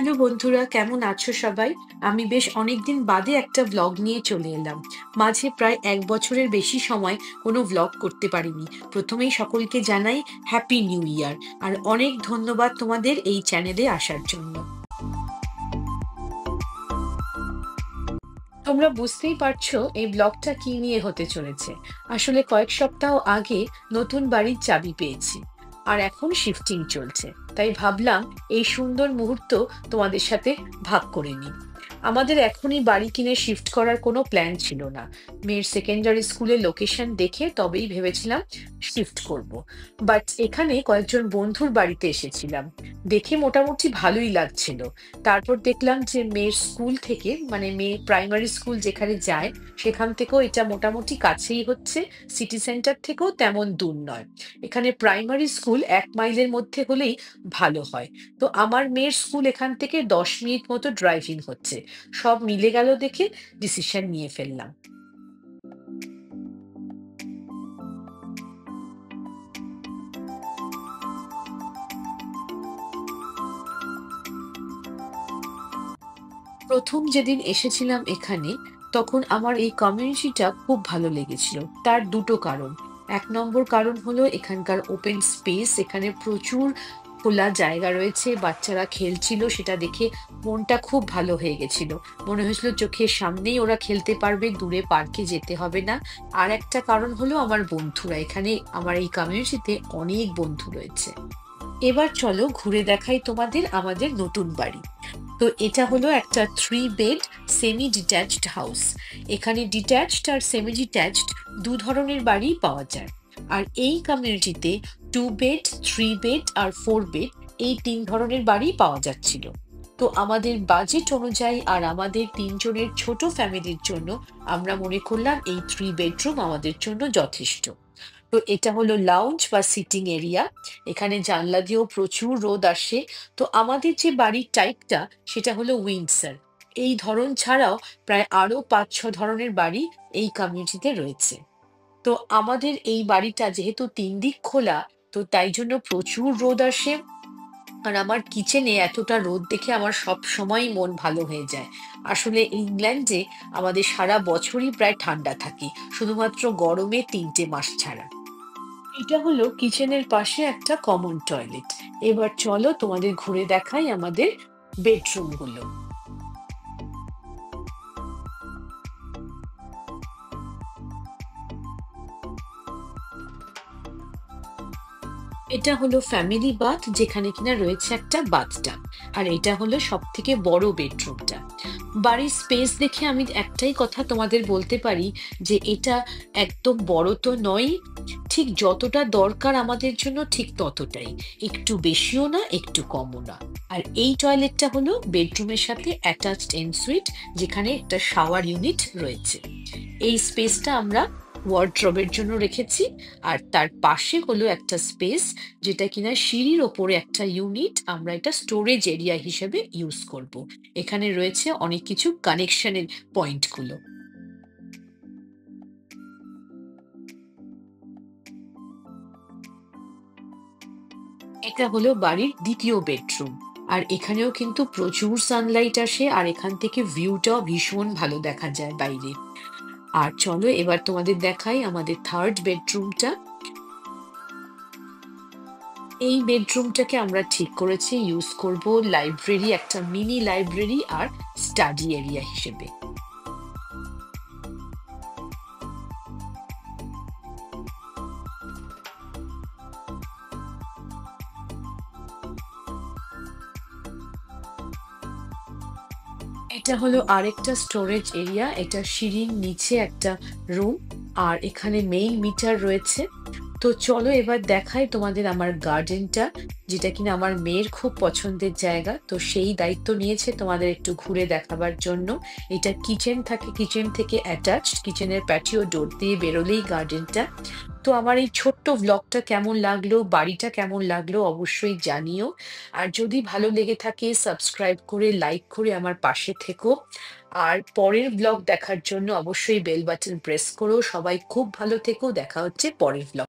Hello বন্ধুরা, কেমন আছো সবাই? আমি বেশ অনেকদিন বাদে একটা ভ্লগ নিয়ে চলে এলাম। মাঝে প্রায় ১ বছরের বেশি সময় কোনো ভ্লগ করতে পারিনি। প্রথমেই সকলকে জানাই হ্যাপি নিউ ইয়ার। আর অনেক ধন্যবাদ তোমাদের এই চ্যানেলে আসার জন্য। তোমরা বুঝতেই পারছো এই ব্লগটা কি নিয়ে হতে চলেছে। আসলে কয়েক সপ্তাহ আগে নতুন বাড়ির চাবি পেয়েছি। আর এখন শিফটিং চলছে। তাই ভাবলাম এই সুন্দর মুহূর্ত তোমাদের সাথে ভাগ করে নিই। আমাদের এখনই বাড়ি কিনে শিফট করার কোনো প্ল্যান ছিল না। মেয়ের সেকেন্ডারি স্কুলের লোকেশন দেখে তবেই ভেবেছিলাম শিফট করব। বাট এখানে কয়েকজন বন্ধুর বাড়িতে এসেছিলাম। দেখে মোটামুটি ভালোই লাগছিল। তারপর দেখলাম যে মেয়ের স্কুল থেকে মানে মেয়ে প্রাইমারি স্কুল যেখানে যায় সেখান থেকেও এটা মোটামুটি কাছেই হচ্ছে, সিটি সেন্টার থেকেও তেমন দূর নয়। এখানে প্রাইমারি স্কুল ১ মাইলের মধ্যে হলেই ভালো হয়। তো আমার মেয়ের স্কুল এখান থেকে ১০ মিনিট মতো ড্রাইভিং হচ্ছে। সব মিলে গেল দেখে ডিসিশন নিয়ে ফেললাম। প্রথম যেদিন এসেছিলাম এখানে, তখন আমার এই কমিউনিটিটা খুব ভালো লেগেছিল। তার দুটো কারণ। ১ নম্বর কারণ হলো এখানকার ওপেন স্পেস। এখানে প্রচুর খোলা জায়গা রয়েছে। বাচ্চারা খেলছিল, সেটা দেখে মনটা খুব ভালো হয়ে গেছিল। মনে হয়েছিল চোখের সামনেই ওরা খেলতে পারবে, দূরে পার্কে যেতে হবে না। আর একটা কারণ হলো আমার বন্ধুরা। এখানে আমার এই কমিউনিটিতে অনেক বন্ধু রয়েছে। এবার চলো ঘুরে দেখাই তোমাদের আমাদের নতুন বাড়ি। তো এটা হলো একটা 3 বেড সেমি ডিট্যাচড হাউস। এখানে ডিট্যাচড আর সেমি ডিট্যাচড দু ধরনের বাড়ি পাওয়া যায়। আর এই কমিউনিটিতে 2 বেড, 3 বেড আর 4 বেড এই 3 ধরনের বাড়ি পাওয়া যাচ্ছিল। তো আমাদের বাজেট অনুযায়ী আর আমাদের 3 জনের ছোট ফ্যামিলির জন্য আমরা মনে করলাম এই 3 বেডরুম আমাদের জন্য যথেষ্ট। তো এটা হলো লাউঞ্জ বা সিটিং এরিয়া। এখানে জানলা দিয়েও প্রচুর রোদ আসে। তো আমাদের যে বাড়ির টাইপটা সেটা হলো উইন্ডসর। এই ধরন ছাড়াও প্রায় আরো ৫-৬ ধরনের বাড়ি এই কমিউনিটিতে রয়েছে। তো আমাদের এই বাড়িটা যেহেতু ৩ দিক খোলা, তো তাই জন্য প্রচুর রোদ আসে। আর আমার কিচেনে এতটা রোদ দেখে আমার সব সময় মন ভালো হয়ে যায়। আসলে ইংল্যান্ডে আমাদের সারা বছরই প্রায় ঠান্ডা থাকে, শুধুমাত্র গরমে ৩টে মাস ছাড়া। এটা হলো কিচেনের পাশে একটা কমন টয়লেট। এবার চলো তোমাদের ঘুরে দেখাই আমাদের বেডরুম গুলো। এটা হলো ফ্যামিলি বাথ, যেখানে কিনা রয়েছে একটা বাথটাব। আর এটা হলো সব থেকে বড় বেডরুমটা। বাড়ির স্পেস দেখে আমি একটাই কথা তোমাদের বলতে পারি যে এটা একদম বড় তো নয়, ঠিক যতটা দরকার আমাদের জন্য ঠিক ততটাই। একটু বেশিও না, একটু কমও না। আর এই টয়লেটটা হলো বেডরুমের সাথে অ্যাটাচড এনসুইট, যেখানে একটা শাওয়ার ইউনিট রয়েছে। এই স্পেসটা আমরা ওয়ার্ড্রবের জন্য রেখেছি। আর তার পাশে হলো একটা স্পেস, যেটা কিনা সিঁড়ির ওপরে একটা ইউনিট, আমরা এটা স্টোরেজ এরিয়া হিসেবে ইউজ করব। এখানে রয়েছে অনেক কিছু কানেকশনের পয়েন্টগুলো। এটা হলো বাড়ির দ্বিতীয় বেডরুম। আর এখানেও কিন্তু প্রচুর সানলাইট আসে, আর এখান থেকে ভিউটাও ভীষণ ভালো দেখা যায় বাইরে। আর চলো এবার তোমাদের দেখাই আমাদের থার্ড বেডরুমটা। এই বেডরুমটাকে আমরা ঠিক করেছি ইউজ করব লাইব্রেরি, একটা মিনি লাইব্রেরি আর স্টাডি এরিয়া হিসেবে। এটা হলো আরেকটা স্টোরেজ এরিয়া। এটা সিঁড়ির নিচে একটা রুম। আর এখানে মেইন মিটার রয়েছে। তো চলো এবার দেখাই তোমাদের আমার গার্ডেনটা, যেটা কিনা আমার মেয়ের খুব পছন্দের জায়গা। তো সেই দায়িত্ব নিয়েছে তোমাদের একটু ঘুরে দেখাবার জন্য। এটা কিচেন থেকে অ্যাটাচড, কিচেনের প্যাটিও ডোর দিয়ে বেরোলেই গার্ডেনটা। তো আমার এই ছোট্ট ভ্লগটা কেমন লাগলো, বাড়িটা কেমন লাগলো অবশ্যই জানিও। আর যদি ভালো লেগে থাকে সাবস্ক্রাইব করে লাইক করে আমার পাশে থেকো। আর পরের ব্লগ দেখার জন্য অবশ্যই বেল বাটন প্রেস করো। সবাই খুব ভালো থেকো, দেখা হচ্ছে পরের ব্লগ।